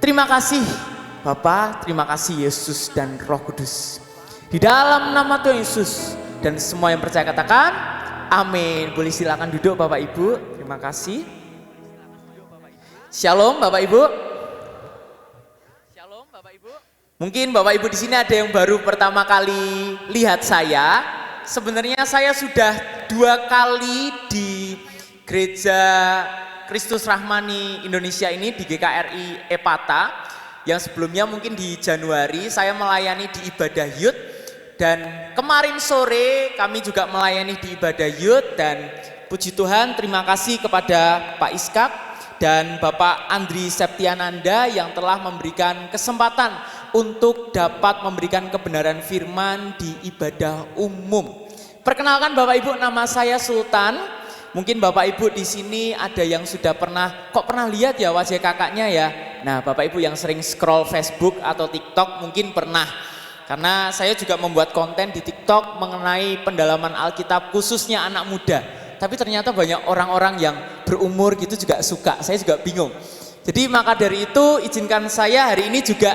Terima kasih Bapa, terima kasih Yesus dan Roh Kudus. Di dalam nama Tuhan Yesus dan semua yang percaya katakan amin. Boleh silakan duduk Bapak Ibu. Terima kasih. Shalom Bapak Ibu. Shalom Bapak Ibu. Mungkin Bapak Ibu di sini ada yang baru pertama kali lihat saya. Sebenarnya saya sudah 2 kali di Gereja Kristus Rahmani Indonesia ini di GKRI Epata. Yang sebelumnya mungkin di Januari saya melayani di ibadah youth, dan kemarin sore kami juga melayani di ibadah youth. Dan puji Tuhan, terima kasih kepada Pak Iskak dan Bapak Andri Septiananda yang telah memberikan kesempatan untuk dapat memberikan kebenaran firman di ibadah umum. Perkenalkan Bapak Ibu, nama saya Sultan. Mungkin Bapak Ibu di sini ada yang sudah pernah lihat ya wajah kakaknya ya. Nah, Bapak Ibu yang sering scroll Facebook atau TikTok mungkin pernah. Karena saya juga membuat konten di TikTok mengenai pendalaman Alkitab khususnya anak muda. Tapi ternyata banyak orang-orang yang berumur gitu juga suka. Saya juga bingung. Jadi maka dari itu izinkan saya hari ini juga,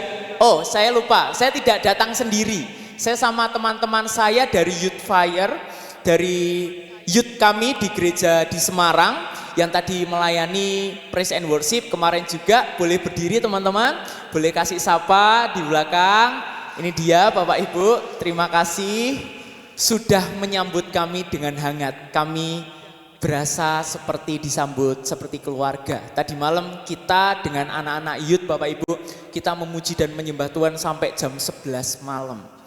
saya lupa, saya tidak datang sendiri. Saya sama teman-teman saya dari Youth Fire, dari youth kami di gereja di Semarang yang tadi melayani praise and worship kemarin juga. Boleh berdiri teman-teman, boleh kasih sapa di belakang. Ini dia Bapak Ibu, terima kasih sudah menyambut kami dengan hangat. Kami berasa seperti disambut seperti keluarga. Tadi malam kita dengan anak-anak youth Bapak Ibu, kita memuji dan menyembah Tuhan sampai jam 11 malam.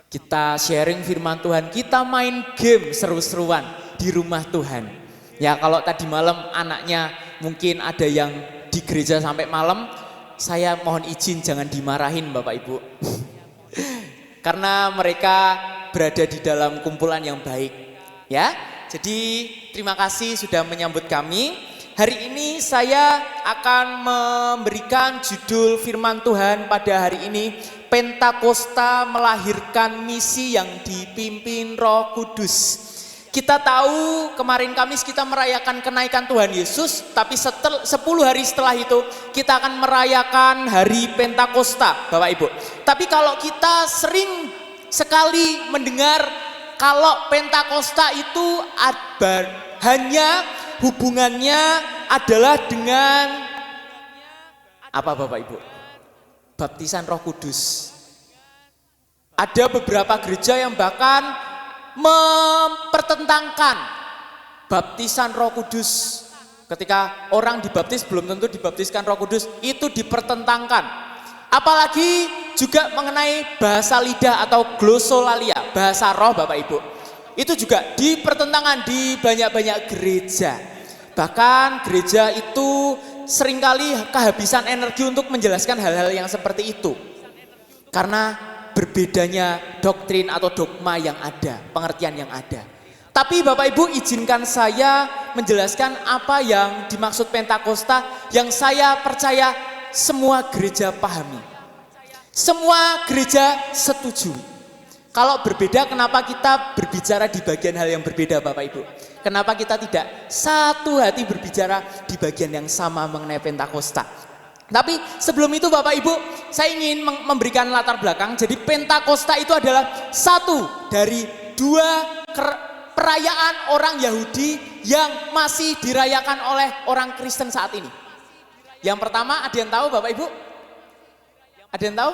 Kita sharing firman Tuhan, kita main game seru-seruan di rumah Tuhan. Ya kalau tadi malam anaknya mungkin ada yang di gereja sampai malam, saya mohon izin jangan dimarahin Bapak Ibu. Karena mereka berada di dalam kumpulan yang baik. Ya, jadi terima kasih sudah menyambut kami. Hari ini saya akan memberikan judul firman Tuhan pada hari ini, Pentakosta melahirkan misi yang dipimpin Roh Kudus. Kita tahu kemarin Kamis kita merayakan kenaikan Tuhan Yesus, tapi 10 hari setelah itu kita akan merayakan hari Pentakosta, Bapak Ibu. Tapi kalau kita sering sekali mendengar kalau Pentakosta itu hanya hubungannya adalah dengan apa Bapak Ibu? Baptisan Roh Kudus. Ada beberapa gereja yang bahkan mempertentangkan baptisan Roh Kudus. Ketika orang dibaptis belum tentu dibaptiskan Roh Kudus, itu dipertentangkan. Apalagi juga mengenai bahasa lidah atau glossolalia, bahasa roh Bapak Ibu. Itu juga dipertentangkan di banyak-banyak gereja. Bahkan gereja itu seringkali kehabisan energi untuk menjelaskan hal-hal yang seperti itu. Karena berbedanya doktrin atau dogma yang ada, pengertian yang ada. Tapi Bapak Ibu izinkan saya menjelaskan apa yang dimaksud Pentakosta yang saya percaya semua gereja pahami. Semua gereja setuju. Kalau berbeda, kenapa kita berbicara di bagian hal yang berbeda Bapak Ibu? Kenapa kita tidak satu hati berbicara di bagian yang sama mengenai Pentakosta? Tapi sebelum itu Bapak Ibu, saya ingin memberikan latar belakang. Jadi Pentakosta itu adalah satu dari 2 perayaan orang Yahudi yang masih dirayakan oleh orang Kristen saat ini. Yang pertama, ada yang tahu Bapak Ibu? Ada yang tahu?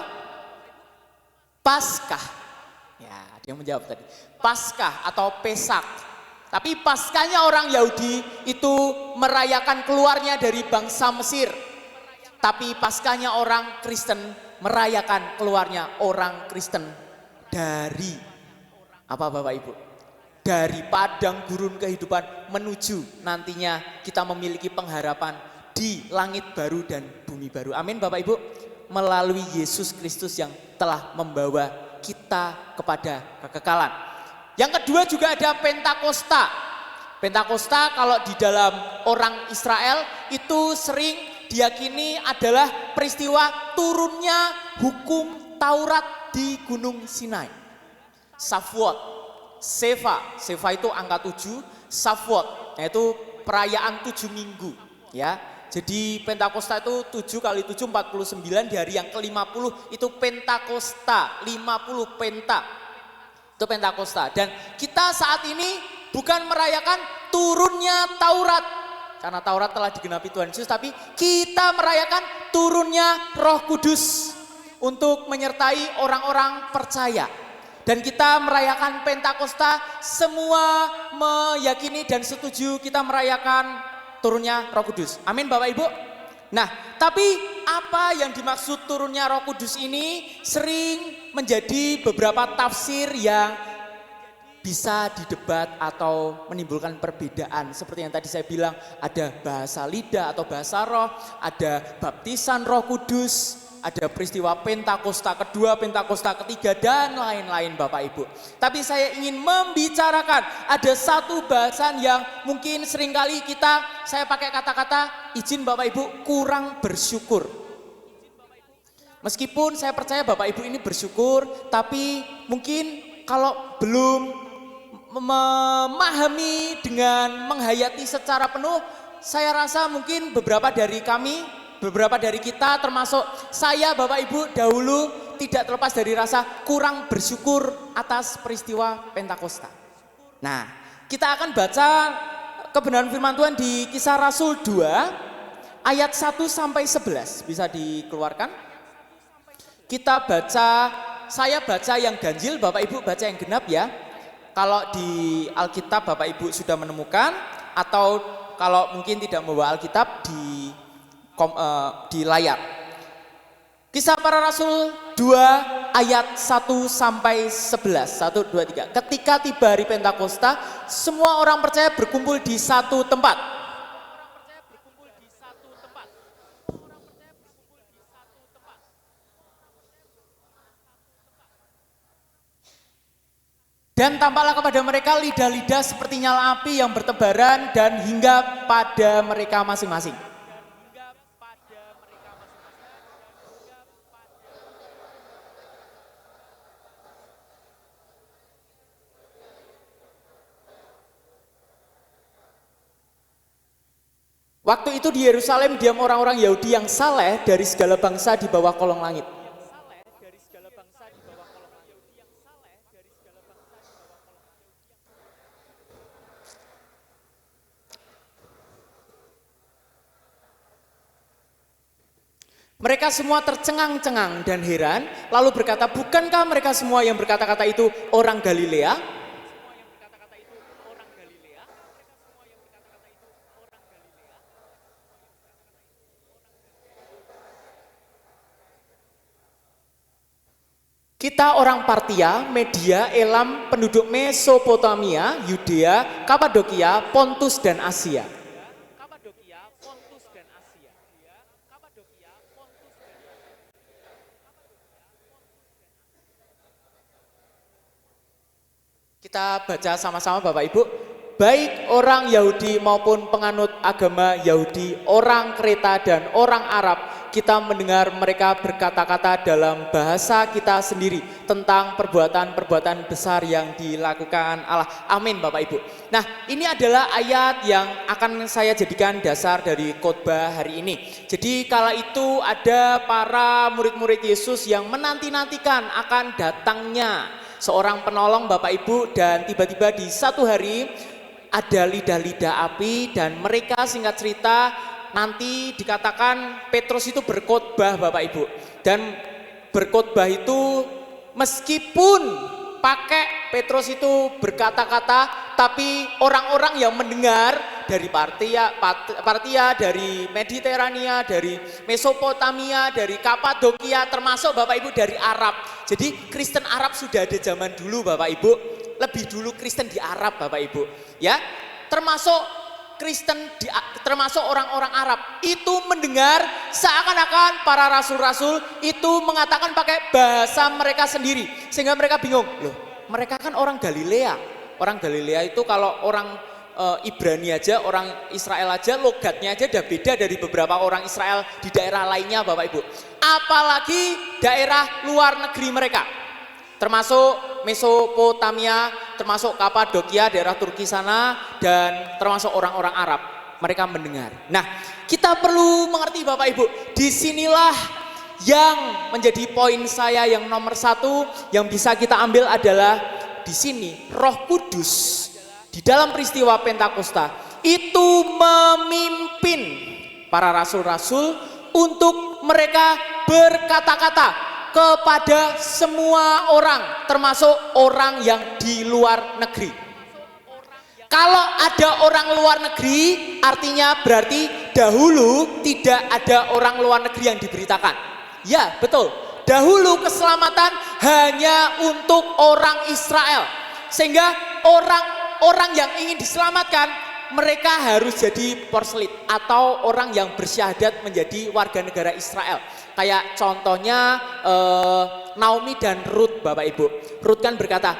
Paskah. Ya, ada yang menjawab tadi. Paskah atau Pesak. Tapi Paskahnya orang Yahudi itu merayakan keluarnya dari bangsa Mesir. Tapi Paskahnya orang Kristen merayakan keluarnya orang Kristen dari apa Bapak Ibu? Dari padang gurun kehidupan menuju nantinya kita memiliki pengharapan di langit baru dan bumi baru. Amin Bapak Ibu. Melalui Yesus Kristus yang telah membawa kita kepada kekekalan. Yang kedua juga ada Pentakosta. Pentakosta kalau di dalam orang Israel itu sering diyakini adalah peristiwa turunnya hukum Taurat di Gunung Sinai. Shavuot, Seva itu angka 7, Shavuot yaitu perayaan 7 minggu ya. Jadi Pentakosta itu 7 kali 7 49, di hari yang ke-50 itu Pentakosta, 50 penta. Itu Pentakosta. Dan kita saat ini bukan merayakan turunnya Taurat, karena Taurat telah digenapi Tuhan Yesus, tapi kita merayakan turunnya Roh Kudus untuk menyertai orang-orang percaya. Dan kita merayakan Pentakosta, semua meyakini dan setuju kita merayakan turunnya Roh Kudus. Amin Bapak Ibu. Nah, tapi apa yang dimaksud turunnya Roh Kudus ini sering menjadi beberapa tafsir yang bisa didebat atau menimbulkan perbedaan. Seperti yang tadi saya bilang, ada bahasa lidah atau bahasa roh, ada baptisan Roh Kudus, ada peristiwa Pentakosta kedua, Pentakosta ketiga, dan lain-lain Bapak Ibu. Tapi saya ingin membicarakan ada satu bahasan yang mungkin seringkali saya pakai kata-kata, izin Bapak Ibu, kurang bersyukur. Meskipun saya percaya Bapak Ibu ini bersyukur, tapi mungkin kalau belum memahami dengan menghayati secara penuh, saya rasa mungkin beberapa dari kita termasuk saya Bapak Ibu dahulu tidak terlepas dari rasa kurang bersyukur atas peristiwa Pentakosta. Nah, kita akan baca kebenaran firman Tuhan di Kisah Rasul 2 ayat 1 sampai 11. Bisa dikeluarkan? Saya baca yang ganjil, Bapak Ibu baca yang genap ya. Kalau di Alkitab Bapak Ibu sudah menemukan, atau kalau mungkin tidak membawa Alkitab di layar. Kisah Para Rasul 2 ayat 1 sampai 11. 1, 2, 3. Ketika tiba hari Pentakosta, semua orang percaya berkumpul di satu tempat. Dan tampaklah kepada mereka lidah-lidah seperti nyala api yang bertebaran dan hingga pada mereka masing-masing. Waktu itu di Yerusalem diam orang-orang Yahudi yang saleh dari segala bangsa di bawah kolong langit. Mereka semua tercengang-cengang dan heran, lalu berkata, bukankah mereka semua yang berkata-kata itu orang Galilea? Kita orang Partia, Media, Elam, penduduk Mesopotamia, Yudea, Kapadokia, Pontus dan Asia. Kita baca sama-sama Bapak Ibu. Baik orang Yahudi maupun penganut agama Yahudi, orang Kreta dan orang Arab, kita mendengar mereka berkata-kata dalam bahasa kita sendiri tentang perbuatan-perbuatan besar yang dilakukan Allah. Amin Bapak Ibu. Nah, ini adalah ayat yang akan saya jadikan dasar dari khotbah hari ini. Jadi kala itu ada para murid-murid Yesus yang menanti-nantikan akan datangnya seorang penolong Bapak Ibu, dan tiba-tiba di satu hari ada lidah-lidah api, dan mereka singkat cerita nanti dikatakan Petrus itu berkhotbah Bapak Ibu. Dan berkhotbah itu meskipun pakai Petrus itu berkata-kata, tapi orang-orang yang mendengar dari Partia, dari Mediterania, dari Mesopotamia, dari Kapadokia, termasuk Bapak Ibu dari Arab. Jadi Kristen Arab sudah ada zaman dulu Bapak Ibu, lebih dulu Kristen di Arab Bapak Ibu. Ya, termasuk orang-orang Arab itu mendengar seakan-akan para rasul-rasul itu mengatakan pakai bahasa mereka sendiri, sehingga mereka bingung. Loh, mereka kan orang Galilea. Orang Galilea itu kalau orang Ibrani aja, orang Israel aja, logatnya aja udah beda dari beberapa orang Israel di daerah lainnya Bapak Ibu. Apalagi daerah luar negeri mereka, termasuk Mesopotamia, termasuk Kapadokia, daerah Turki sana, dan termasuk orang-orang Arab. Mereka mendengar. Nah, kita perlu mengerti Bapak Ibu, disinilah yang menjadi poin saya yang nomor satu yang bisa kita ambil adalah di sini Roh Kudus di dalam peristiwa Pentakosta itu memimpin para rasul-rasul untuk mereka berkata-kata kepada semua orang, termasuk orang yang di luar negeri. Kalau ada orang luar negeri, artinya berarti dahulu tidak ada orang luar negeri yang diberitakan. Ya, betul. Dahulu keselamatan hanya untuk orang Israel. Sehingga orang-orang yang ingin diselamatkan, mereka harus jadi proselyt atau orang yang bersyahadat menjadi warga negara Israel. Kayak contohnya Naomi dan Rut, Bapak Ibu. Rut kan berkata,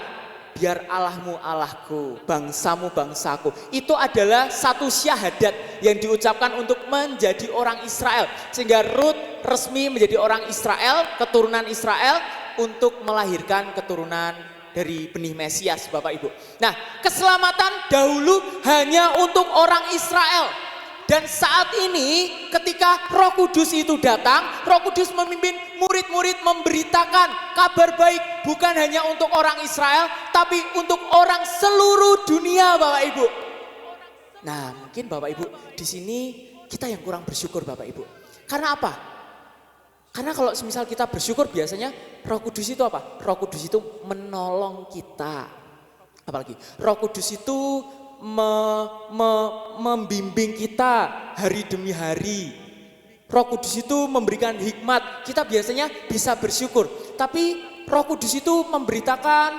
biar Allahmu Allahku, bangsamu bangsaku. Itu adalah satu syahadat yang diucapkan untuk menjadi orang Israel. Sehingga Rut resmi menjadi orang Israel, keturunan Israel untuk melahirkan keturunan dari benih Mesias, Bapak Ibu. Nah, keselamatan dahulu hanya untuk orang Israel. Dan saat ini ketika Roh Kudus itu datang, Roh Kudus memimpin murid-murid memberitakan kabar baik bukan hanya untuk orang Israel, tapi untuk orang seluruh dunia, Bapak Ibu. Nah, mungkin Bapak Ibu di sini kita yang kurang bersyukur, Bapak Ibu. Karena apa? Karena kalau semisal kita bersyukur biasanya Roh Kudus itu apa? Roh Kudus itu menolong kita. Apalagi Roh Kudus itu membimbing kita hari demi hari. Roh Kudus itu memberikan hikmat. Kita biasanya bisa bersyukur. Tapi Roh Kudus itu memberitakan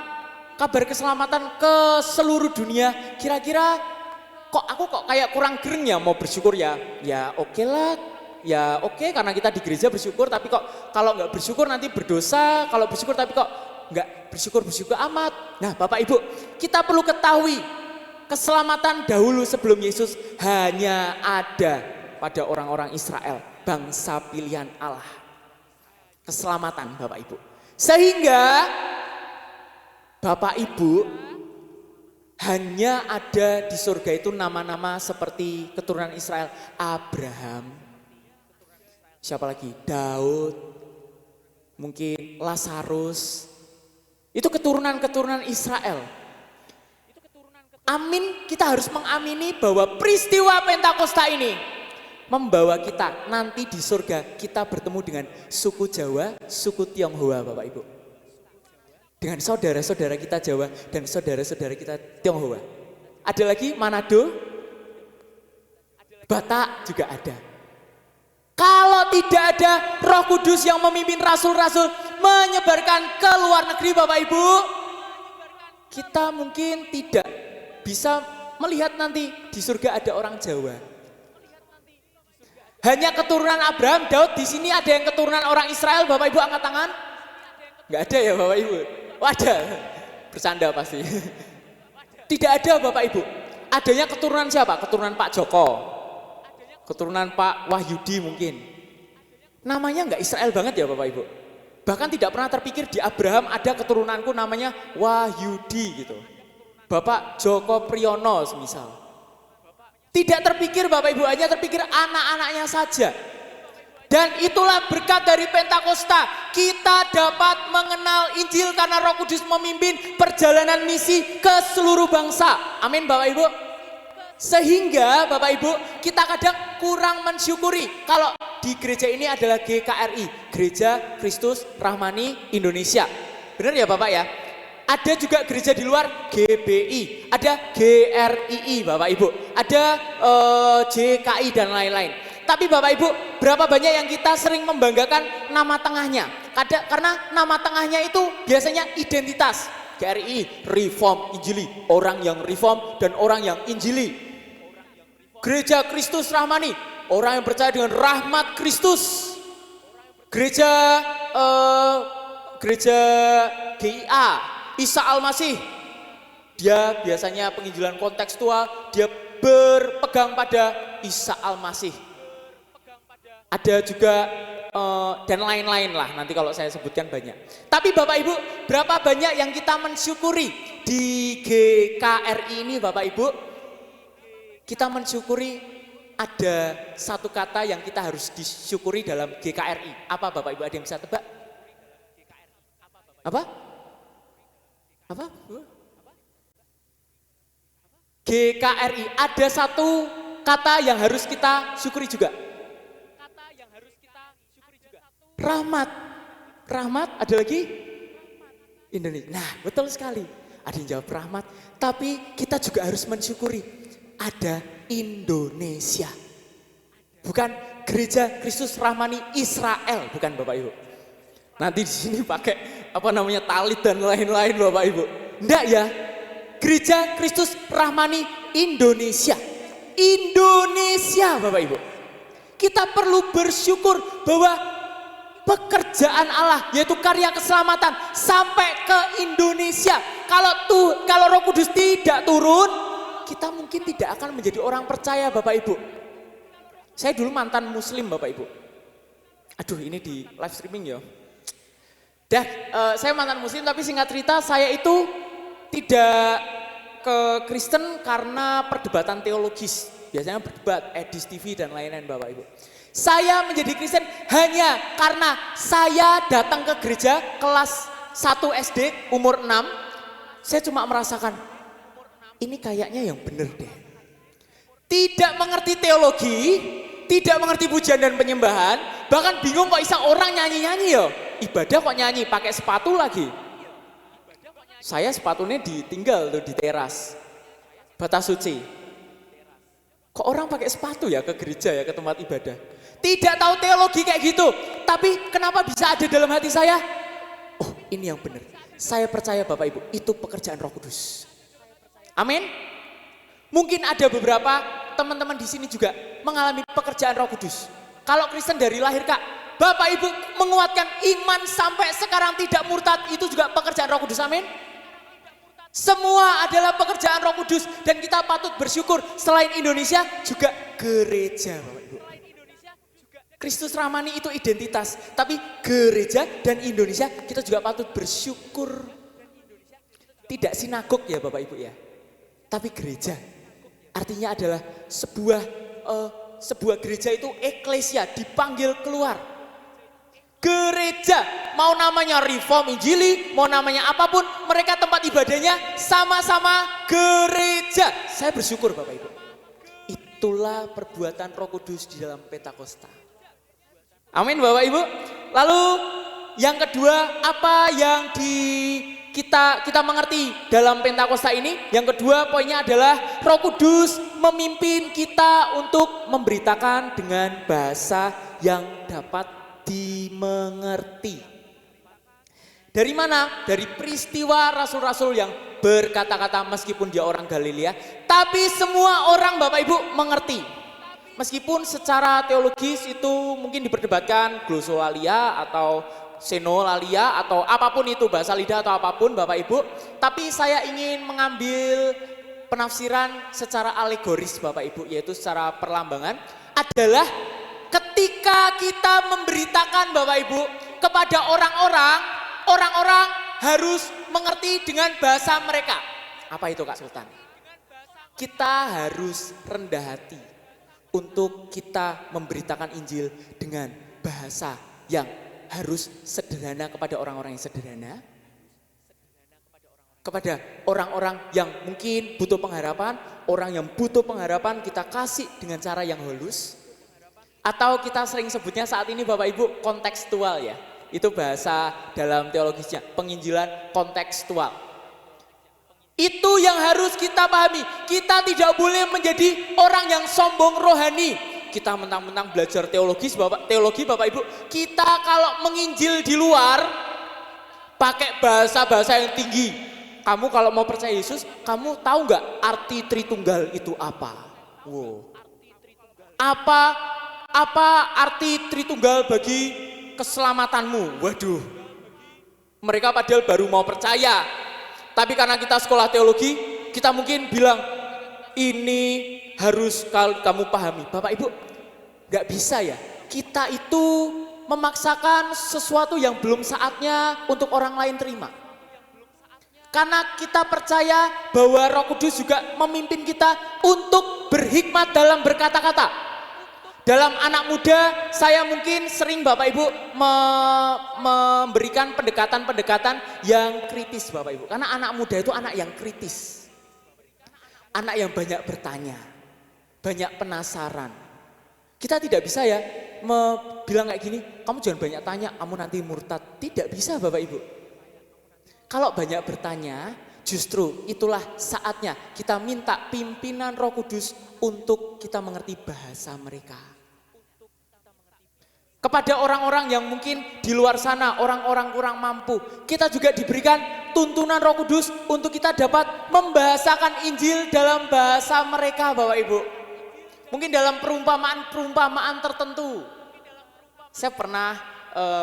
kabar keselamatan ke seluruh dunia. Kira-kira aku kayak kurang gereng ya mau bersyukur ya. Ya oke lah. Ya oke, karena kita di gereja bersyukur. Tapi kok kalau nggak bersyukur nanti berdosa. Kalau bersyukur tapi kok nggak bersyukur amat. Nah Bapak Ibu, kita perlu ketahui keselamatan dahulu sebelum Yesus hanya ada pada orang-orang Israel, bangsa pilihan Allah. Keselamatan Bapak Ibu. Sehingga Bapak Ibu hanya ada di surga itu nama-nama seperti keturunan Israel. Abraham, siapa lagi? Daud, mungkin Lazarus. Itu keturunan-keturunan Israel. Amin, kita harus mengamini bahwa peristiwa Pentakosta ini membawa kita nanti di surga kita bertemu dengan suku Jawa, suku Tionghoa Bapak Ibu. Dengan saudara-saudara kita Jawa dan saudara-saudara kita Tionghoa. Ada lagi Manado, Batak juga ada. Kalau tidak ada Roh Kudus yang memimpin rasul-rasul menyebarkan ke luar negeri Bapak Ibu, kita mungkin tidak bisa melihat nanti di surga ada orang Jawa. Hanya keturunan Abraham, Daud, di sini ada yang keturunan orang Israel, Bapak Ibu angkat tangan? Enggak ada ya Bapak Ibu? Oh, ada, bercanda pasti. Tidak ada Bapak Ibu. Adanya keturunan siapa? Keturunan Pak Joko, keturunan Pak Wahyudi mungkin. Namanya enggak Israel banget ya Bapak Ibu. Bahkan tidak pernah terpikir di Abraham ada keturunanku namanya Wahyudi gitu. Bapak Joko Priyono semisal. Tidak terpikir Bapak Ibu, hanya terpikir anak-anaknya saja. Dan itulah berkat dari Pentakosta. Kita dapat mengenal Injil karena Roh Kudus memimpin perjalanan misi ke seluruh bangsa. Amin Bapak Ibu. Sehingga Bapak Ibu kita kadang kurang mensyukuri kalau di gereja ini adalah GKRI, Gereja Kristus Rahmani Indonesia. Benar ya Bapak ya? Ada juga gereja di luar GBI, ada GRII Bapak Ibu, ada JKI dan lain-lain. Tapi Bapak Ibu, berapa banyak yang kita sering membanggakan nama tengahnya? Karena nama tengahnya itu biasanya identitas. GRII, Reform Injili, orang yang Reform dan orang yang Injili. Gereja Kristus Rahmani, orang yang percaya dengan rahmat Kristus. Gereja GIA, Isa Al-Masih, dia biasanya penginjilan kontekstual, dia berpegang pada Isa Al-Masih. Ada juga dan lain-lain lah, nanti kalau saya sebutkan banyak. Tapi Bapak Ibu, berapa banyak yang kita mensyukuri di GKRI ini Bapak Ibu? Kita mensyukuri ada satu kata yang kita harus disyukuri dalam GKRI. Apa Bapak Ibu, ada yang bisa tebak? Apa? Apa? GKRI, ada satu kata yang harus kita syukuri juga. Rahmat. Rahmat, ada lagi? Indonesia. Nah, betul sekali. Ada yang jawab rahmat, tapi kita juga harus mensyukuri ada Indonesia. Bukan Gereja Kristus Rahmani Israel, bukan Bapak Ibu. Nanti di sini pakai talit dan lain-lain Bapak Ibu. Enggak ya. Gereja Kristus Rahmani Indonesia. Indonesia Bapak Ibu. Kita perlu bersyukur bahwa pekerjaan Allah yaitu karya keselamatan sampai ke Indonesia. Kalau Roh Kudus tidak turun, kita mungkin tidak akan menjadi orang percaya Bapak Ibu. Saya dulu mantan muslim Bapak Ibu. Aduh, ini di live streaming ya. Saya mantan muslim, tapi singkat cerita saya itu tidak ke Kristen karena perdebatan teologis. Biasanya berdebat, Edis TV dan lain-lain Bapak Ibu. Saya menjadi Kristen hanya karena saya datang ke gereja kelas 1 SD umur 6. Saya cuma merasakan, ini kayaknya yang benar deh. Tidak mengerti teologi, tidak mengerti pujian dan penyembahan, bahkan bingung kok bisa orang nyanyi-nyanyi ya. Ibadah kok nyanyi, pakai sepatu lagi. Saya sepatunya ditinggal tuh di teras, batas suci. Kok orang pakai sepatu ya ke gereja ya, ke tempat ibadah. Tidak tahu teologi kayak gitu, tapi kenapa bisa ada dalam hati saya? Oh, ini yang benar. Saya percaya Bapak Ibu, itu pekerjaan Roh Kudus. Amin. Mungkin ada beberapa teman-teman di sini juga mengalami pekerjaan Roh Kudus. Kalau Kristen dari lahir Kak, Bapak Ibu menguatkan iman sampai sekarang tidak murtad, itu juga pekerjaan Roh Kudus. Amin. Semua adalah pekerjaan Roh Kudus dan kita patut bersyukur. Selain Indonesia juga gereja Bapak Ibu. Kristus Rahmani itu identitas, tapi gereja dan Indonesia kita juga patut bersyukur. Tidak sinagog ya Bapak Ibu ya, tapi gereja. Artinya adalah sebuah gereja itu eklesia, dipanggil keluar. Gereja, mau namanya Reform Injili, mau namanya apapun, mereka tempat ibadahnya sama-sama gereja. Saya bersyukur Bapak Ibu. Itulah perbuatan Roh Kudus di dalam Pentakosta. Amin Bapak Ibu. Lalu yang kedua, apa yang kita mengerti dalam Pentakosta ini? Yang kedua poinnya adalah Roh Kudus memimpin kita untuk memberitakan dengan bahasa yang dapat dimengerti. Dari mana? Dari peristiwa rasul-rasul yang berkata-kata meskipun dia orang Galilea, tapi semua orang Bapak Ibu mengerti. Meskipun secara teologis itu mungkin diperdebatkan glosolalia atau senolalia atau apapun itu, bahasa lidah atau apapun Bapak Ibu, tapi saya ingin mengambil penafsiran secara alegoris Bapak Ibu, yaitu secara perlambangan adalah ketika kita memberitakan Bapak Ibu kepada orang-orang harus mengerti dengan bahasa mereka. Apa itu Kak Sultan? Kita harus rendah hati untuk kita memberitakan Injil dengan bahasa yang harus sederhana kepada orang-orang yang sederhana. Kepada orang-orang yang mungkin butuh pengharapan, orang yang butuh pengharapan kita kasih dengan cara yang halus. Atau kita sering sebutnya saat ini Bapak Ibu kontekstual ya. Itu bahasa dalam teologisnya, penginjilan kontekstual. Itu yang harus kita pahami. Kita tidak boleh menjadi orang yang sombong rohani. Kita mentang-mentang belajar teologi Bapak Ibu. Kita kalau menginjil di luar pakai bahasa-bahasa yang tinggi. Kamu kalau mau percaya Yesus, kamu tahu nggak arti Tritunggal itu apa? Wow. Apa arti Tritunggal bagi keselamatanmu? Waduh, mereka padahal baru mau percaya. Tapi karena kita sekolah teologi, kita mungkin bilang, ini harus kamu pahami. Bapak Ibu, gak bisa ya. Kita itu memaksakan sesuatu yang belum saatnya untuk orang lain terima. Karena kita percaya bahwa Roh Kudus juga memimpin kita untuk berhikmat dalam berkata-kata. Dalam anak muda, saya mungkin sering Bapak Ibu memberikan pendekatan-pendekatan yang kritis Bapak Ibu. Karena anak muda itu anak yang kritis. Anak yang banyak bertanya, banyak penasaran. Kita tidak bisa ya bilang kayak gini, kamu jangan banyak tanya, kamu nanti murtad. Tidak bisa Bapak Ibu. Kalau banyak bertanya, justru itulah saatnya kita minta pimpinan Roh Kudus untuk kita mengerti bahasa mereka. Kepada orang-orang yang mungkin di luar sana, orang-orang kurang mampu, kita juga diberikan tuntunan Roh Kudus untuk kita dapat membahasakan Injil dalam bahasa mereka Bapak Ibu. Mungkin dalam perumpamaan tertentu. Saya pernah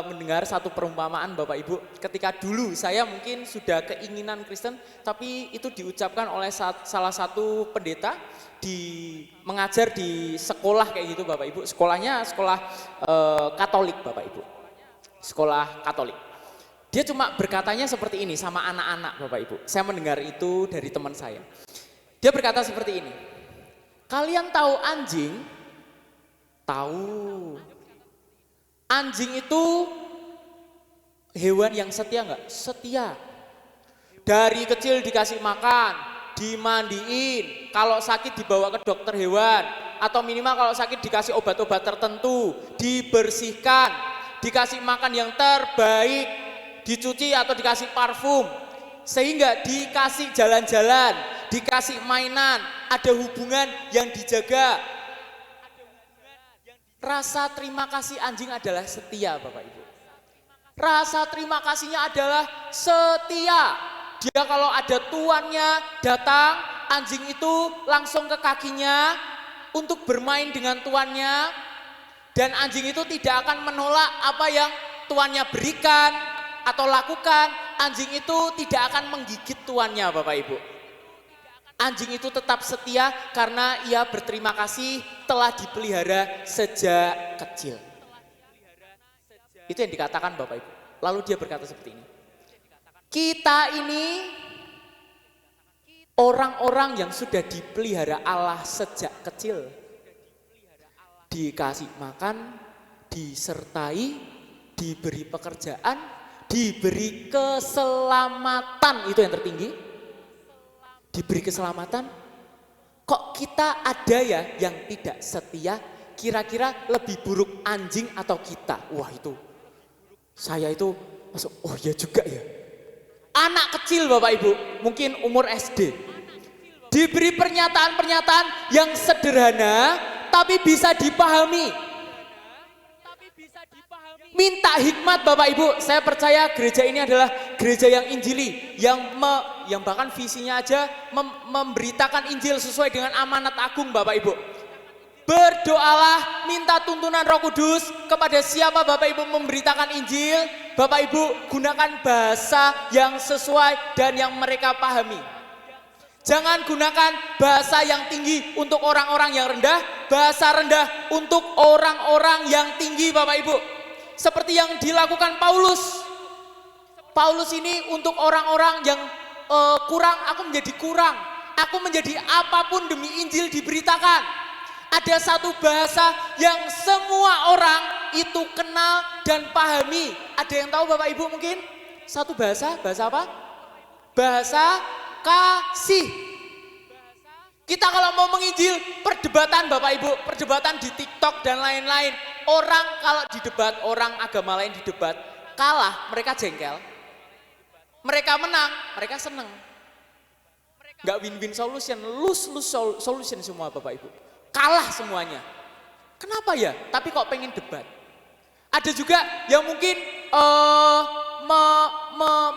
mendengar satu perumpamaan Bapak Ibu, ketika dulu saya mungkin sudah keinginan Kristen, tapi itu diucapkan oleh salah satu pendeta mengajar di sekolah kayak gitu Bapak Ibu. Sekolahnya sekolah Katolik Bapak Ibu. Sekolah Katolik. Dia cuma berkatanya seperti ini sama anak-anak Bapak Ibu. Saya mendengar itu dari teman saya. Dia berkata seperti ini. Kalian tahu anjing? Tahu. Anjing itu hewan yang setia enggak? Setia. Dari kecil dikasih makan, dimandiin, kalau sakit dibawa ke dokter hewan, atau minimal kalau sakit dikasih obat-obat tertentu, dibersihkan, dikasih makan yang terbaik, dicuci atau dikasih parfum, sehingga dikasih jalan-jalan, dikasih mainan, ada hubungan yang dijaga. Rasa terima kasih anjing adalah setia Bapak Ibu. Rasa terima kasihnya adalah setia. Dia kalau ada tuannya datang, anjing itu langsung ke kakinya untuk bermain dengan tuannya. Dan anjing itu tidak akan menolak apa yang tuannya berikan atau lakukan. Anjing itu tidak akan menggigit tuannya Bapak Ibu. Anjing itu tetap setia karena ia berterima kasih telah dipelihara sejak kecil. Itu yang dikatakan Bapak Ibu. Lalu dia berkata seperti ini. Kita ini orang-orang yang sudah dipelihara Allah sejak kecil. Dikasih makan, disertai, diberi pekerjaan, diberi keselamatan, itu yang tertinggi. Diberi keselamatan, kok kita ada ya yang tidak setia, kira-kira lebih buruk anjing atau kita? Wah itu, saya itu masuk, oh ya juga ya. Anak kecil Bapak Ibu, mungkin umur SD, diberi pernyataan-pernyataan yang sederhana, tapi bisa dipahami. Minta hikmat Bapak Ibu, saya percaya gereja ini adalah gereja yang injili, yang bahkan visinya aja memberitakan Injil sesuai dengan amanat agung Bapak Ibu. Berdoalah, minta tuntunan Roh Kudus kepada siapa Bapak Ibu memberitakan Injil, Bapak Ibu gunakan bahasa yang sesuai dan yang mereka pahami. Jangan gunakan bahasa yang tinggi untuk orang-orang yang rendah, bahasa rendah untuk orang-orang yang tinggi Bapak Ibu. Seperti yang dilakukan Paulus. Paulus ini untuk orang-orang yang kurang, aku menjadi kurang. Aku menjadi apapun demi Injil diberitakan. Ada satu bahasa yang semua orang itu kenal dan pahami. Ada yang tahu Bapak Ibu mungkin? Satu bahasa apa? Bahasa kasih. Kita kalau mau menginjil, perdebatan Bapak Ibu, perdebatan di TikTok dan lain-lain. Orang kalau di debat, orang agama lain di debat, kalah mereka jengkel. Mereka menang, mereka seneng. Gak win-win solution, lose solution semua Bapak Ibu. Kalah semuanya. Kenapa ya? Tapi kok pengen debat. Ada juga yang mungkin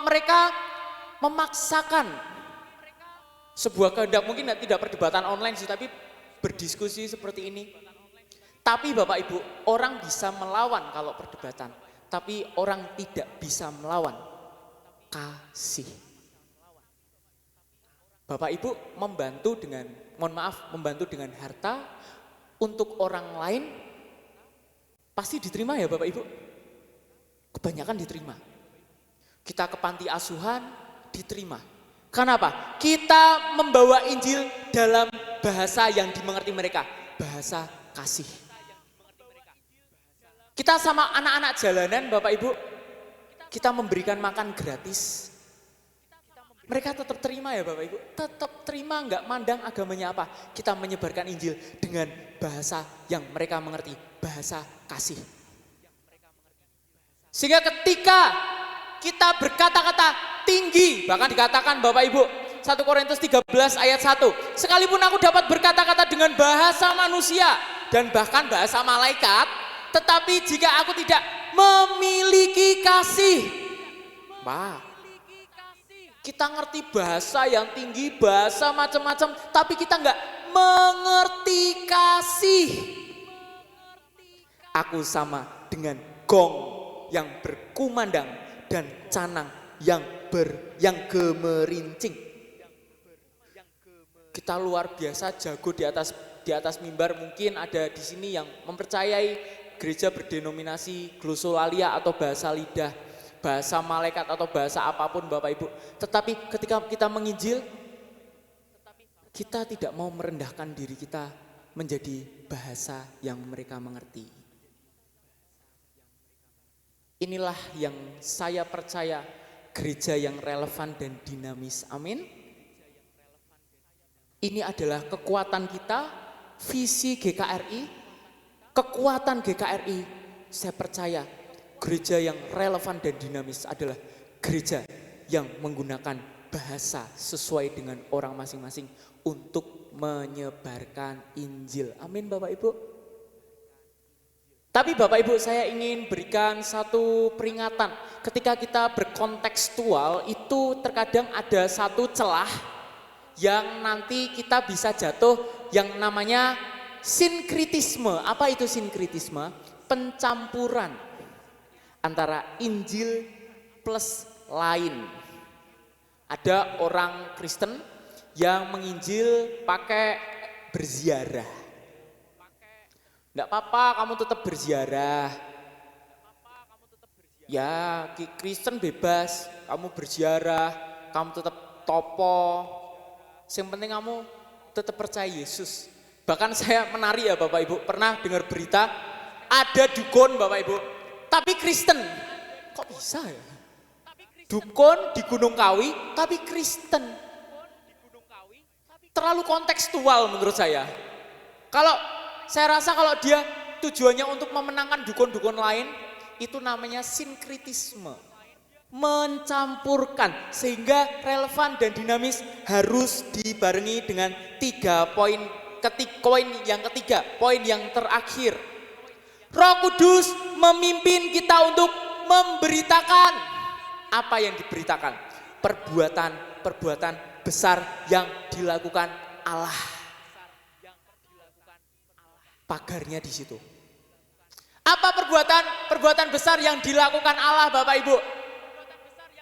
mereka memaksakan sebuah kehendak, mungkin tidak perdebatan online sih, tapi berdiskusi seperti ini. Tapi Bapak Ibu, orang bisa melawan kalau perdebatan, tapi orang tidak bisa melawan kasih. Bapak Ibu membantu dengan harta untuk orang lain, pasti diterima ya Bapak Ibu? Kebanyakan diterima. Kita ke panti asuhan, diterima. Kenapa? Kita membawa Injil dalam bahasa yang dimengerti mereka, bahasa kasih. Kita sama anak-anak jalanan Bapak Ibu, kita memberikan makan gratis. Mereka tetap terima ya Bapak Ibu, tetap terima nggak mandang agamanya apa. Kita menyebarkan Injil dengan bahasa yang mereka mengerti, bahasa kasih. Sehingga ketika kita berkata-kata tinggi, bahkan dikatakan Bapak Ibu, 1 Korintus 13 ayat 1, sekalipun aku dapat berkata-kata dengan bahasa manusia dan bahkan bahasa malaikat, tetapi jika aku tidak memiliki kasih, wah, kita ngerti bahasa yang tinggi, bahasa macam-macam, tapi kita nggak mengerti kasih. Aku sama dengan gong yang berkumandang dan canang yang gemerincing. Kita luar biasa jago di atas mimbar. Mungkin ada di sini yang mempercayai gereja berdenominasi glosolalia atau bahasa lidah, bahasa malaikat atau bahasa apapun Bapak Ibu. Tetapi ketika kita menginjil, kita tidak mau merendahkan diri kita menjadi bahasa yang mereka mengerti. Inilah yang saya percaya, gereja yang relevan dan dinamis. Amin. Ini adalah kekuatan kita, visi GKRI, kekuatan GKRI. Saya percaya gereja yang relevan dan dinamis adalah gereja yang menggunakan bahasa sesuai dengan orang masing-masing untuk menyebarkan Injil. Amin Bapak Ibu. Tapi Bapak Ibu, saya ingin berikan satu peringatan. Ketika kita berkontekstual itu terkadang ada satu celah yang nanti kita bisa jatuh yang namanya sinkritisme. Apa itu sinkritisme? Pencampuran antara Injil plus lain. Ada orang Kristen yang menginjil pakai berziarah. Enggak apa-apa, kamu tetap berziarah. Ya, Kristen bebas, kamu berziarah, kamu tetap topo. Yang penting kamu tetap percaya Yesus. Bahkan saya menari ya Bapak Ibu, pernah dengar berita ada dukun Bapak Ibu, tapi Kristen. Kok bisa ya? Dukun di Gunung Kawi, tapi Kristen. Terlalu kontekstual menurut saya. Saya rasa kalau dia tujuannya untuk memenangkan dukun-dukun lain, itu namanya sinkritisme. Mencampurkan, sehingga relevan dan dinamis harus dibarengi dengan 3 poin. Poin yang ketiga, poin yang terakhir. Roh Kudus memimpin kita untuk memberitakan. Apa yang diberitakan? Perbuatan besar yang dilakukan Allah. Pagarnya di situ. Apa perbuatan besar yang dilakukan Allah Bapak Ibu?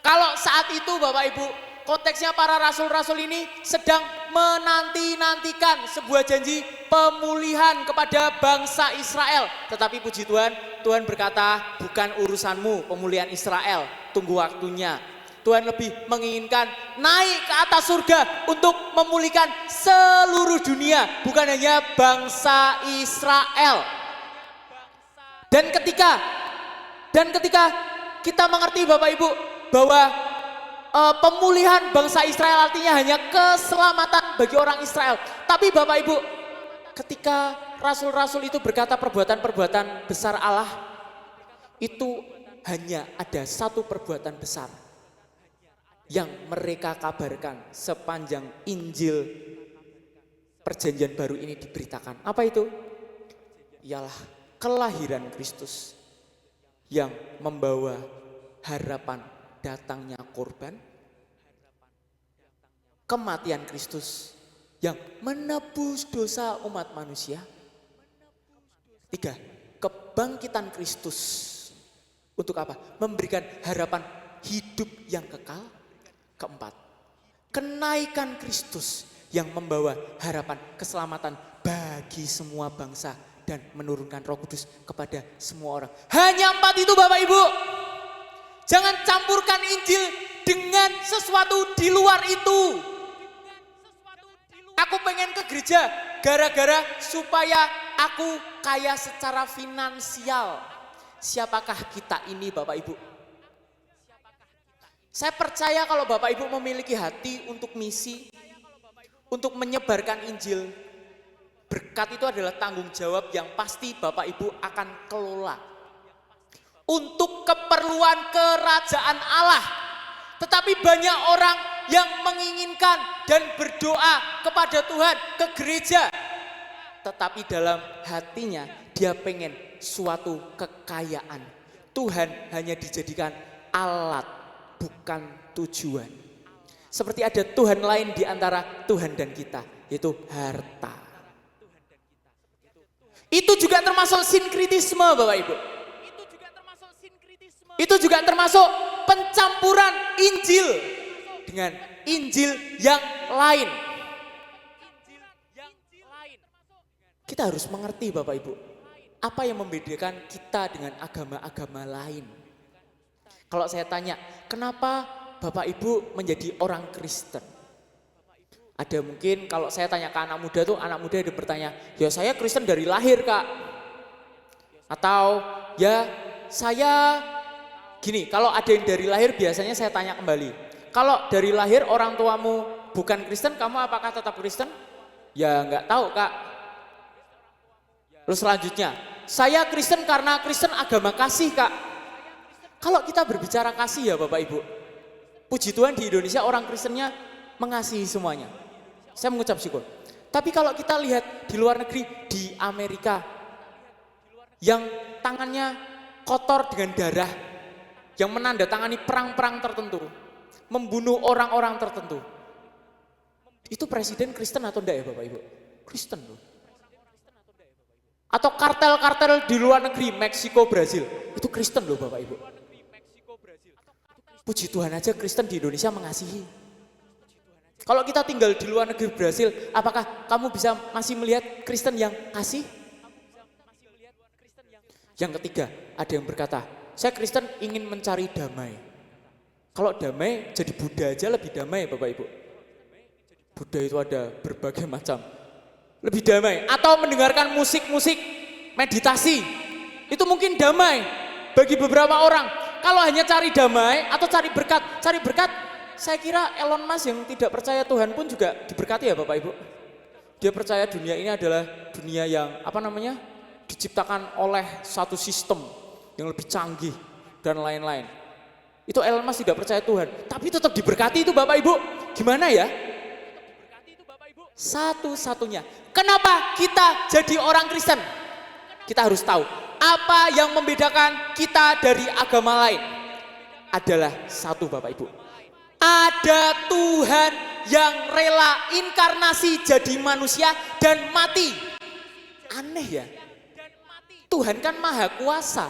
Kalau saat itu Bapak Ibu, konteksnya para rasul-rasul ini sedang menanti-nantikan sebuah janji pemulihan kepada bangsa Israel. Tetapi puji Tuhan, Tuhan berkata, bukan urusanmu pemulihan Israel, tunggu waktunya. Tuhan lebih menginginkan naik ke atas surga untuk memulihkan seluruh dunia, bukan hanya bangsa Israel. Dan ketika kita mengerti Bapak Ibu bahwa pemulihan bangsa Israel artinya hanya keselamatan bagi orang Israel. Tapi Bapak Ibu, ketika rasul-rasul itu berkata perbuatan-perbuatan besar Allah, itu hanya ada satu perbuatan besar yang mereka kabarkan sepanjang Injil Perjanjian Baru ini diberitakan. Apa itu? Ialah kelahiran Kristus yang membawa harapan datangnya korban, kematian Kristus yang menebus dosa umat manusia. 3, kebangkitan Kristus. Untuk apa? Memberikan harapan hidup yang kekal. 4, kenaikan Kristus yang membawa harapan keselamatan bagi semua bangsa dan menurunkan Roh Kudus kepada semua orang. Hanya 4 itu Bapak Ibu. Jangan campurkan Injil dengan sesuatu di luar itu. Aku pengen ke gereja gara-gara supaya aku kaya secara finansial. siapakah kita ini Bapak Ibu? Saya percaya kalau Bapak Ibu memiliki hati untuk misi, untuk menyebarkan Injil, berkat itu adalah tanggung jawab yang pasti Bapak Ibu akan kelola. Untuk keperluan kerajaan Allah. Tetapi banyak orang yang menginginkan dan berdoa kepada Tuhan, ke gereja. Tetapi dalam hatinya dia pengen suatu kekayaan. Tuhan hanya dijadikan alat, bukan tujuan. Seperti ada Tuhan lain di antara Tuhan dan kita, yaitu harta. Itu juga termasuk sinkritisme Bapak Ibu. Itu juga termasuk pencampuran Injil dengan Injil yang lain. Kita harus mengerti Bapak Ibu, apa yang membedakan kita dengan agama-agama lain. Kalau saya tanya, kenapa Bapak Ibu menjadi orang Kristen? Ada mungkin kalau saya tanya ke anak muda tuh, anak muda ada bertanya, ya saya Kristen dari lahir Kak. Atau ya saya gini, kalau ada yang dari lahir biasanya saya tanya kembali. Kalau dari lahir orang tuamu bukan Kristen, kamu apakah tetap Kristen? Ya enggak tahu Kak. Terus selanjutnya, saya Kristen karena Kristen agama kasih Kak. Kalau kita berbicara kasih ya Bapak Ibu, puji Tuhan di Indonesia orang Kristennya mengasihi semuanya. Saya mengucap syukur. Tapi kalau kita lihat di luar negeri, di Amerika, yang tangannya kotor dengan darah, yang menandatangani perang-perang tertentu, membunuh orang-orang tertentu. Itu presiden Kristen atau enggak ya Bapak Ibu? Kristen loh. Atau kartel-kartel di luar negeri, Meksiko, Brazil, itu Kristen loh Bapak Ibu. Puji Tuhan aja Kristen di Indonesia mengasihi. Kalau kita tinggal di luar negeri Brazil, apakah kamu bisa masih melihat Kristen yang kasih? Yang ketiga, ada yang berkata, saya Kristen ingin mencari damai. Kalau damai, jadi Buddha aja lebih damai Bapak Ibu. Buddha itu ada berbagai macam. Lebih damai. Atau mendengarkan musik-musik, meditasi. Itu mungkin damai bagi beberapa orang. Kalau hanya cari damai atau cari berkat, saya kira Elon Musk yang tidak percaya Tuhan pun juga diberkati ya Bapak Ibu. Dia percaya dunia ini adalah dunia yang diciptakan oleh satu sistem yang lebih canggih dan lain-lain. Itu Elon Musk tidak percaya Tuhan, tapi tetap diberkati itu Bapak Ibu. Gimana ya? Satu-satunya. Kenapa kita jadi orang Kristen? Kita harus tahu apa yang membedakan kita dari agama lain. Adalah satu Bapak Ibu. Ada Tuhan yang rela inkarnasi jadi manusia dan mati. Aneh ya. Tuhan kan maha kuasa.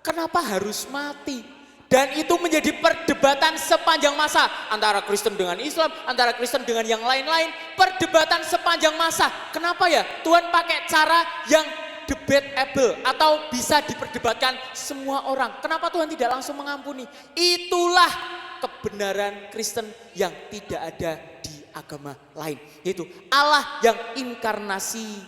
Kenapa harus mati? Dan itu menjadi perdebatan sepanjang masa. Antara Kristen dengan Islam, antara Kristen dengan yang lain-lain. Perdebatan sepanjang masa. Kenapa ya? Tuhan pakai cara yang debatable atau bisa diperdebatkan semua orang. Kenapa Tuhan tidak langsung mengampuni? Itulah kebenaran Kristen yang tidak ada di agama lain. Yaitu Allah yang inkarnasi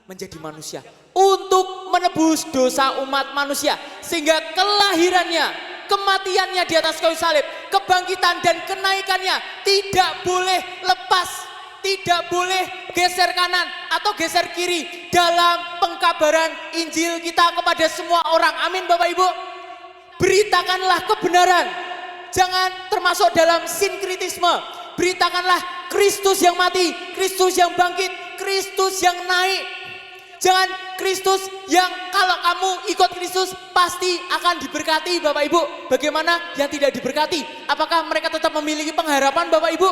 menjadi manusia. Untuk menebus dosa umat manusia. Sehingga kelahirannya, kematiannya di atas kayu salib, kebangkitan dan kenaikannya tidak boleh lepas. Tidak boleh geser kanan atau geser kiri dalam pengkabaran Injil kita kepada semua orang. Amin Bapak Ibu. Beritakanlah kebenaran. Jangan termasuk dalam sinkritisme. Beritakanlah Kristus yang mati, Kristus yang bangkit, Kristus yang naik. Jangan Kristus yang kalau kamu ikut Kristus pasti akan diberkati Bapak Ibu. Bagaimana yang tidak diberkati? Apakah mereka tetap memiliki pengharapan Bapak Ibu?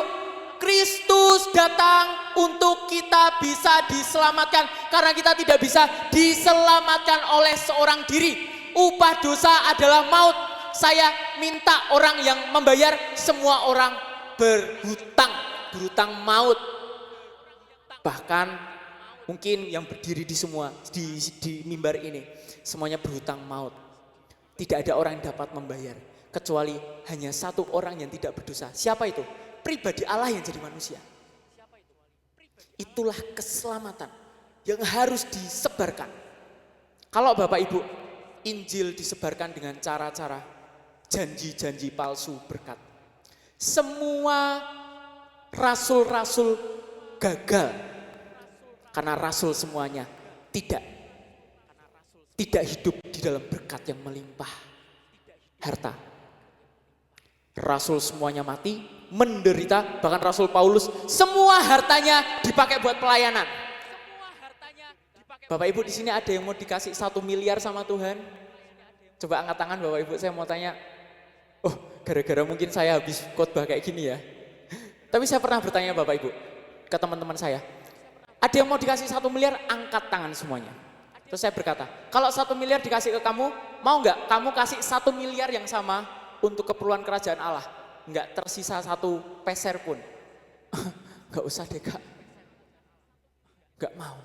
Kristus datang untuk kita bisa diselamatkan. Karena kita tidak bisa diselamatkan oleh seorang diri. Upah dosa adalah maut. Saya minta orang yang membayar, semua orang berhutang maut. Bahkan mungkin yang berdiri di mimbar ini semuanya berhutang maut. Tidak ada orang yang dapat membayar kecuali hanya satu orang yang tidak berdosa. Siapa itu? Pribadi Allah yang jadi manusia. Itulah keselamatan yang harus disebarkan. Kalau Bapak Ibu Injil disebarkan dengan cara-cara janji-janji palsu berkat. Semua rasul-rasul gagal karena rasul semuanya tidak hidup di dalam berkat yang melimpah harta. Rasul semuanya mati, menderita, bahkan Rasul Paulus semua hartanya dipakai buat pelayanan. Bapak Ibu di sini ada yang mau dikasih 1 miliar sama Tuhan? Coba angkat tangan Bapak Ibu, saya mau tanya. Oh, gara-gara mungkin saya habis khotbah kayak gini ya. Tapi saya pernah bertanya Bapak Ibu ke teman-teman saya. Ada yang mau dikasih 1 miliar, angkat tangan semuanya. Terus saya berkata, kalau 1 miliar dikasih ke kamu, mau nggak kamu kasih 1 miliar yang sama untuk keperluan kerajaan Allah? Nggak tersisa 1 peser pun. Nggak usah deh Kak. Nggak mau.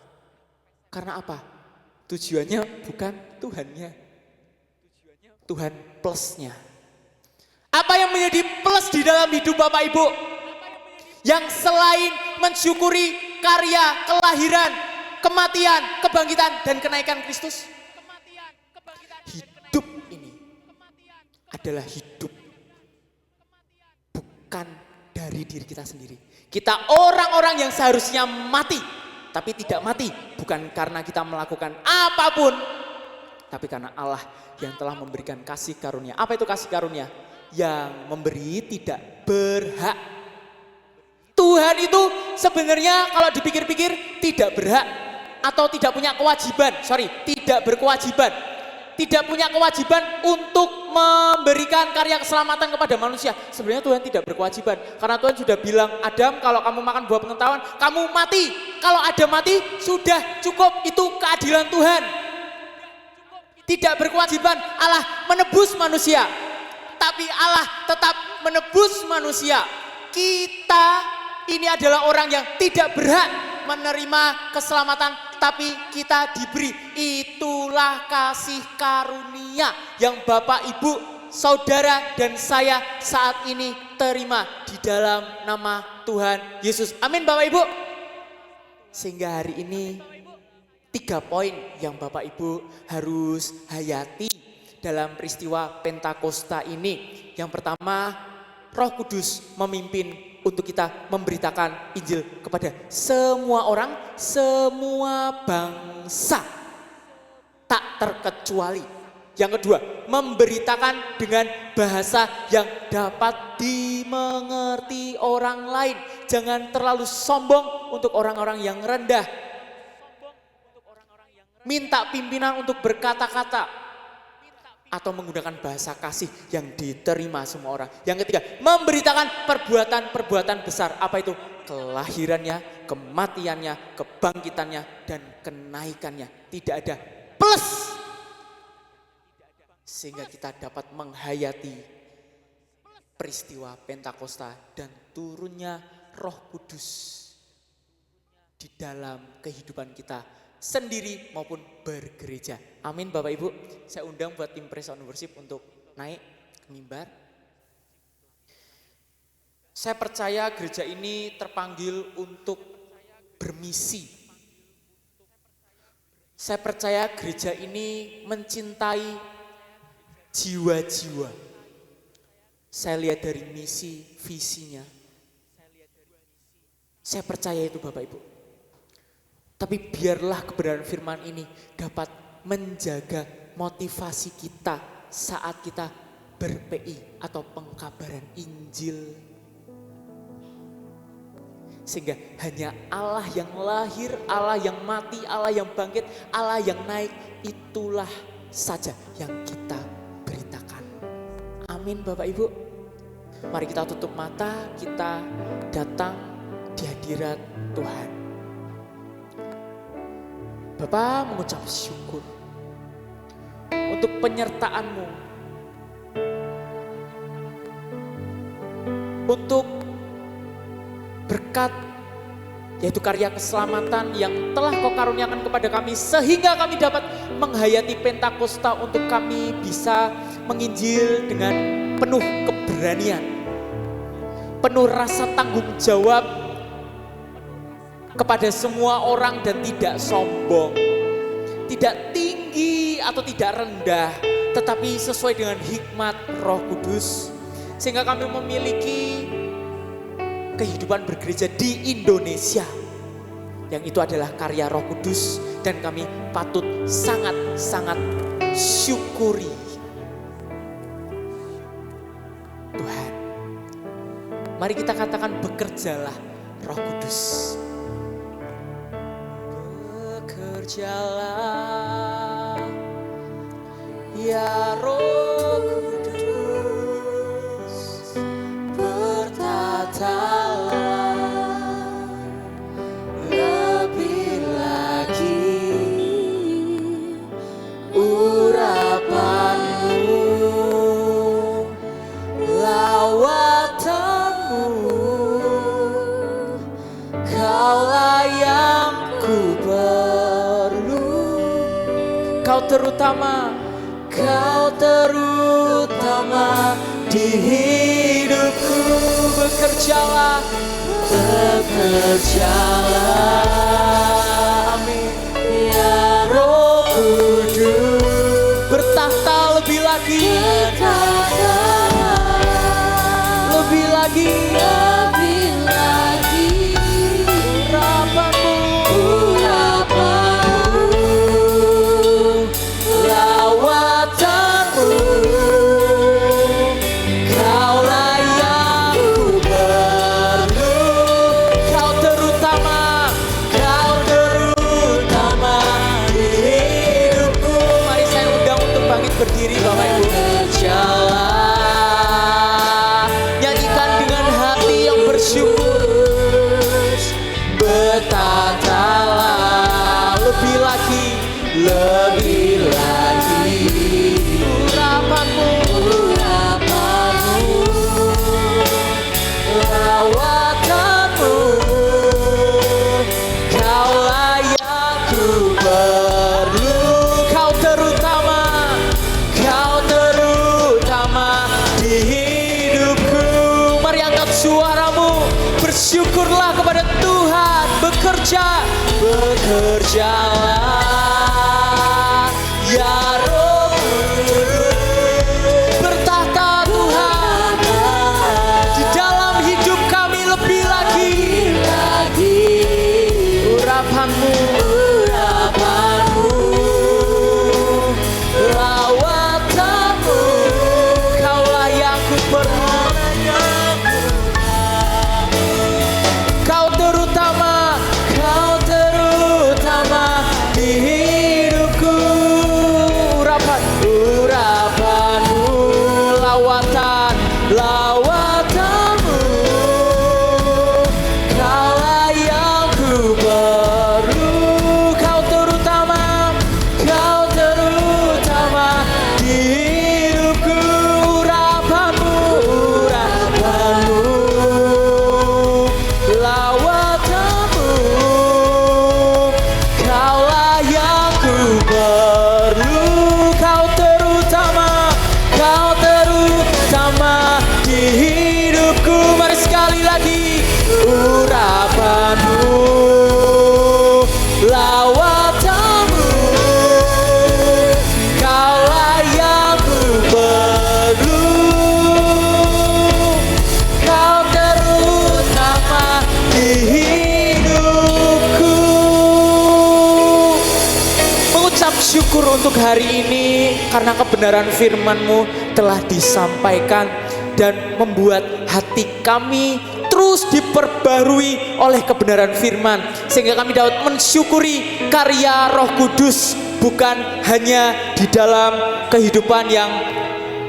Karena apa? Tujuannya bukan Tuhannya. Tuhan plusnya. Apa yang menjadi plus di dalam hidup Bapak Ibu? Yang selain mensyukuri karya, kelahiran, kematian, kebangkitan, dan kenaikan Kristus. Hidup ini adalah hidup bukan dari diri kita sendiri. Kita orang-orang yang seharusnya mati, tapi tidak mati. Bukan karena kita melakukan apapun, tapi karena Allah yang telah memberikan kasih karunia. Apa itu kasih karunia? Yang memberi tidak berhak. Tuhan itu sebenarnya kalau dipikir-pikir tidak berhak atau tidak punya kewajiban, tidak berkewajiban. Tidak punya kewajiban untuk memberikan karya keselamatan kepada manusia. Sebenarnya Tuhan tidak berkewajiban. Karena Tuhan sudah bilang, Adam kalau kamu makan buah pengetahuan, kamu mati. Kalau Adam mati, sudah cukup, itu keadilan Tuhan. Tidak berkewajiban Allah menebus manusia. Tapi Allah tetap menebus manusia. Kita ini adalah orang yang tidak berhak menerima keselamatan, tapi kita diberi. Itulah kasih karunia yang Bapak, Ibu, saudara, dan saya saat ini terima di dalam nama Tuhan Yesus. Amin Bapak Ibu. Sehingga hari ini 3 poin yang Bapak Ibu harus hayati dalam peristiwa Pentakosta ini. Yang pertama, Roh Kudus memimpin untuk kita memberitakan Injil kepada semua orang, semua bangsa, tak terkecuali. Yang kedua, memberitakan dengan bahasa yang dapat dimengerti orang lain. Jangan terlalu sombong untuk orang-orang yang rendah. Minta pimpinan untuk berkata-kata atau menggunakan bahasa kasih yang diterima semua orang. Yang ketiga, memberitakan perbuatan-perbuatan besar. Apa itu? Kelahirannya, kematiannya, kebangkitannya, dan kenaikannya. Tidak ada plus. Sehingga kita dapat menghayati peristiwa Pentakosta dan turunnya Roh Kudus di dalam kehidupan kita sendiri maupun bergereja. Amin Bapak Ibu. Saya undang buat tim Praise and Worship untuk naik ke mimbar. Saya percaya gereja ini terpanggil untuk bermisi. Saya percaya gereja ini mencintai jiwa-jiwa. Saya lihat dari misi, visinya. Saya percaya itu Bapak Ibu. Tapi biarlah kebenaran firman ini dapat menjaga motivasi kita saat kita ber-PI atau pengkabaran Injil. Sehingga hanya Allah yang lahir, Allah yang mati, Allah yang bangkit, Allah yang naik, itulah saja yang kita beritakan. Amin Bapak Ibu. Mari kita tutup mata, kita datang di hadirat Tuhan. Bapa mengucap syukur untuk penyertaan-Mu, untuk berkat yaitu karya keselamatan yang telah Kau karuniakan kepada kami sehingga kami dapat menghayati Pentakosta untuk kami bisa menginjil dengan penuh keberanian, penuh rasa tanggung jawab kepada semua orang dan tidak sombong, tidak tinggi atau tidak rendah, tetapi sesuai dengan hikmat Roh Kudus. Sehingga kami memiliki kehidupan bergereja di Indonesia, yang itu adalah karya Roh Kudus, dan kami patut sangat-sangat syukuri. Tuhan, mari kita katakan, bekerjalah Roh Kudus. Bekerjalah ya Roh Kudus, bertatalah lebih lagi urapanmu, lawatanmu, kaulah yang ku perlu. Kau terutama di hidupku. Bekerjalah, amin. Ya Roh Kudus, bertahta lebih lagi, lebih lagi, urapanmu, lawatanmu, kaulah yang ku perlu. Kau terutama di hidupku. Mari saya undang untuk bangkit berdiri, Bapak Ibu. Bekerjalah, nyanyikan dengan hati yang bersyukur. Bertatalah lebih lagi, urapanmu, lawatanmu, kaulah yang ku perlu. Kau terutama di hidupku. Mari angkat suaramu, bersyukurlah kepada Tuhan. Bekerjalah ya Roh Kudus, bertahta Tuhan di dalam hidup kami lebih lagi, urapanmu, lawatanmu, kaulah yang ku perlu. Kau terutama di hidupku. Urapanmu, lawatanmu, kaulah yang ku perlu. Kau terutama di hidupku. Urapanmu, lawatanmu, kaulah yang ku perlu. Kau terutama di hidupku. Mari sekali lagi. Urapanmu, lawatanmu, kaulah yang ku perlu. Kau terutama di hidupku. Mengucap syukur untuk hari ini karena kebenaran firman-Mu telah disampaikan dan membuat hati kami terus diperbarui oleh kebenaran firman, sehingga kami dapat mensyukuri karya Roh Kudus, bukan hanya di dalam kehidupan yang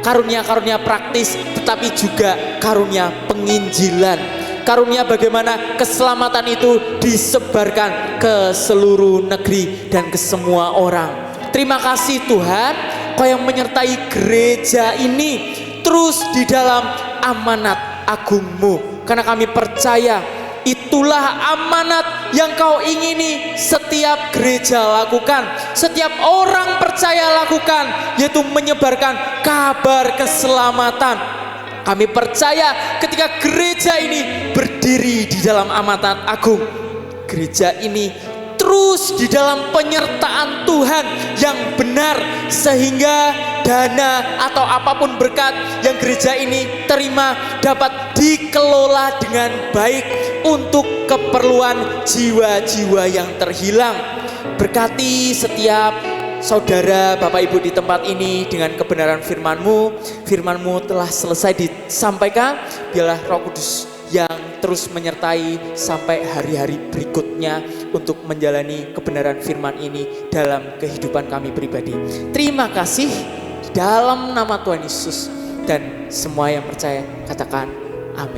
karunia-karunia praktis, tetapi juga karunia penginjilan. Karunia bagaimana keselamatan itu disebarkan ke seluruh negeri dan ke semua orang. Terima kasih Tuhan, Kau yang menyertai gereja ini terus di dalam amanat agung-Mu. Karena kami percaya itulah amanat yang Kau ingini setiap gereja lakukan, setiap orang percaya lakukan, yaitu menyebarkan kabar keselamatan. Kami percaya ketika gereja ini berdiri di dalam amanat agung, gereja ini terus di dalam penyertaan Tuhan yang benar, sehingga dana atau apapun berkat yang gereja ini terima dapat dikelola dengan baik untuk keperluan jiwa-jiwa yang terhilang. Berkati setiap saudara, Bapak Ibu di tempat ini dengan kebenaran firman-Mu. Firman-Mu telah selesai disampaikan, biarlah Roh Kudus yang terus menyertai sampai hari-hari berikutnya untuk menjalani kebenaran firman ini dalam kehidupan kami pribadi. Terima kasih di dalam nama Tuhan Yesus, dan semua yang percaya katakan amin.